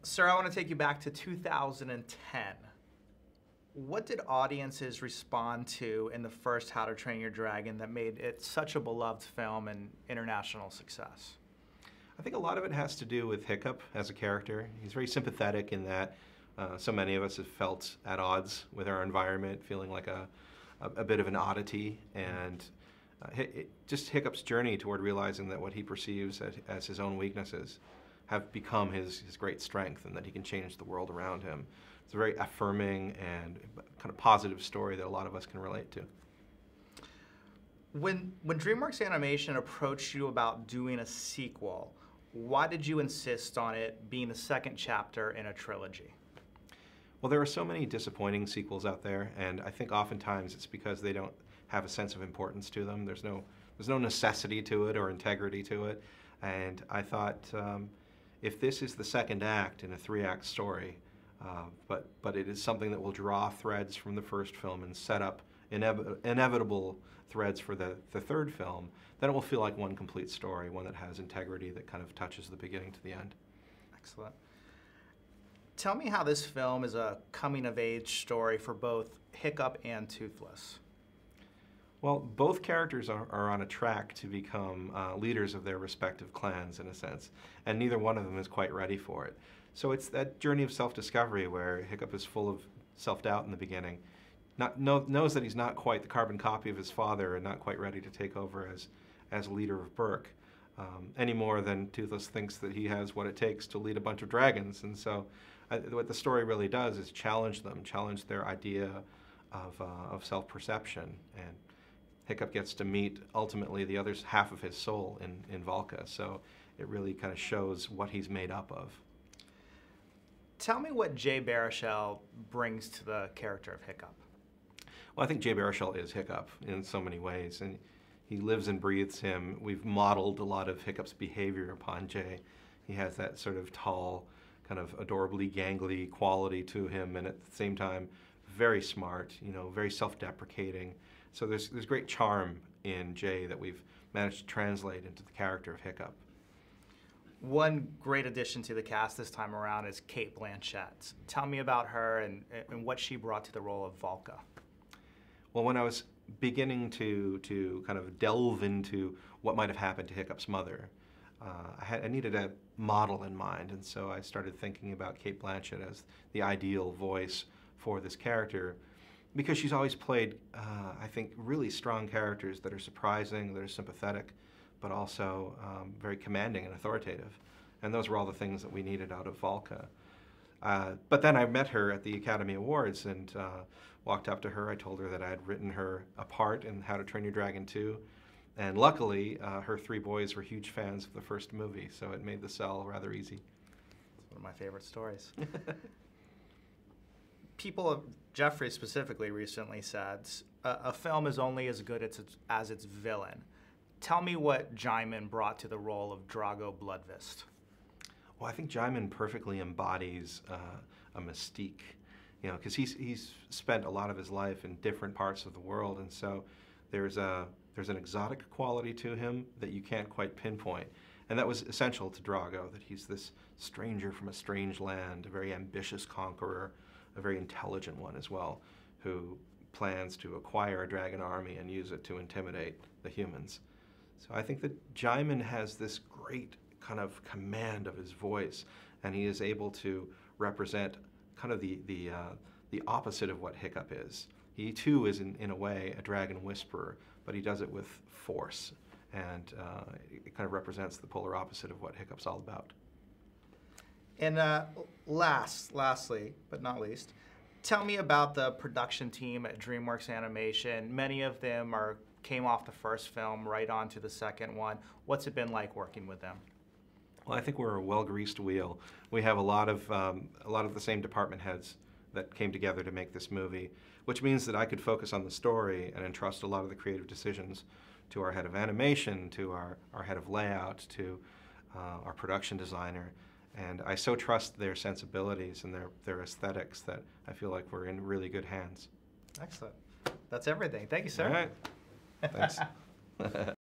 Sir, I want to take you back to 2010. What did audiences respond to in the first How to Train Your Dragon that made it such a beloved film and international success? I think a lot of it has to do with Hiccup as a character. He's very sympathetic in that so many of us have felt at odds with our environment, feeling like a bit of an oddity, and just Hiccup's journey toward realizing that what he perceives as his own weaknesses have become his great strength, and that he can change the world around him. It's a very affirming and kind of positive story that a lot of us can relate to. When DreamWorks Animation approached you about doing a sequel, why did you insist on it being the second chapter in a trilogy? Well, there are so many disappointing sequels out there, and I think oftentimes it's because they don't have a sense of importance to them. There's no necessity to it or integrity to it, and I thought if this is the second act in a three-act story, but it is something that will draw threads from the first film and set up inevitable threads for the third film, then it will feel like one complete story, one that has integrity, that kind of touches the beginning to the end. Excellent. Tell me how this film is a coming-of-age story for both Hiccup and Toothless. Well, both characters are on a track to become leaders of their respective clans, in a sense, and neither one of them is quite ready for it. So it's that journey of self-discovery where Hiccup is full of self-doubt in the beginning, knows that he's not quite the carbon copy of his father and not quite ready to take over as leader of Berk, any more than Toothless thinks that he has what it takes to lead a bunch of dragons. And so what the story really does is challenge them, challenge their idea of self-perception. And Hiccup gets to meet, ultimately, the other half of his soul in Valka. So it really kind of shows what he's made up of. Tell me what Jay Baruchel brings to the character of Hiccup. Well, I think Jay Baruchel is Hiccup in so many ways, and he lives and breathes him. We've modeled a lot of Hiccup's behavior upon Jay. He has that sort of tall, kind of adorably gangly quality to him, and at the same time, very smart, very self-deprecating. So there's great charm in Jay that we've managed to translate into the character of Hiccup. One great addition to the cast this time around is Cate Blanchett. Tell me about her and what she brought to the role of Valka. Well, when I was beginning to kind of delve into what might have happened to Hiccup's mother, I needed a model in mind, and so I started thinking about Cate Blanchett as the ideal voice for this character, because she's always played, I think, really strong characters that are surprising, that are sympathetic, but also very commanding and authoritative. And those were all the things that we needed out of Valka. But then I met her at the Academy Awards and walked up to her. I told her that I had written her a part in How to Train Your Dragon 2. And luckily, her 3 boys were huge fans of the first movie, so it made the sell rather easy. It's one of my favorite stories. People, Jeffrey specifically recently said, a film is only as good as its villain. Tell me what Jaimin brought to the role of Drago Bloodfist. Well, I think Jaimin perfectly embodies a mystique, because he's spent a lot of his life in different parts of the world, and so there's an exotic quality to him that you can't quite pinpoint. And that was essential to Drago, that he's this stranger from a strange land, a very ambitious conqueror, a very intelligent one as well, who plans to acquire a dragon army and use it to intimidate the humans. So I think that Jaimin has this great kind of command of his voice, and he is able to represent kind of the opposite of what Hiccup is. He too is in a way a dragon whisperer, but he does it with force, and it kind of represents the polar opposite of what Hiccup's all about. And lastly, but not least, tell me about the production team at DreamWorks Animation. Many of them came off the first film right onto the second one. What's it been like working with them? Well, I think we're a well-greased wheel. We have a lot of the same department heads that came together to make this movie, which means that I could focus on the story and entrust a lot of the creative decisions to our head of animation, to our head of layout, to our production designer. And I so trust their sensibilities and their aesthetics that I feel like we're in really good hands. Excellent. That's everything. Thank you, sir. All right. Thanks.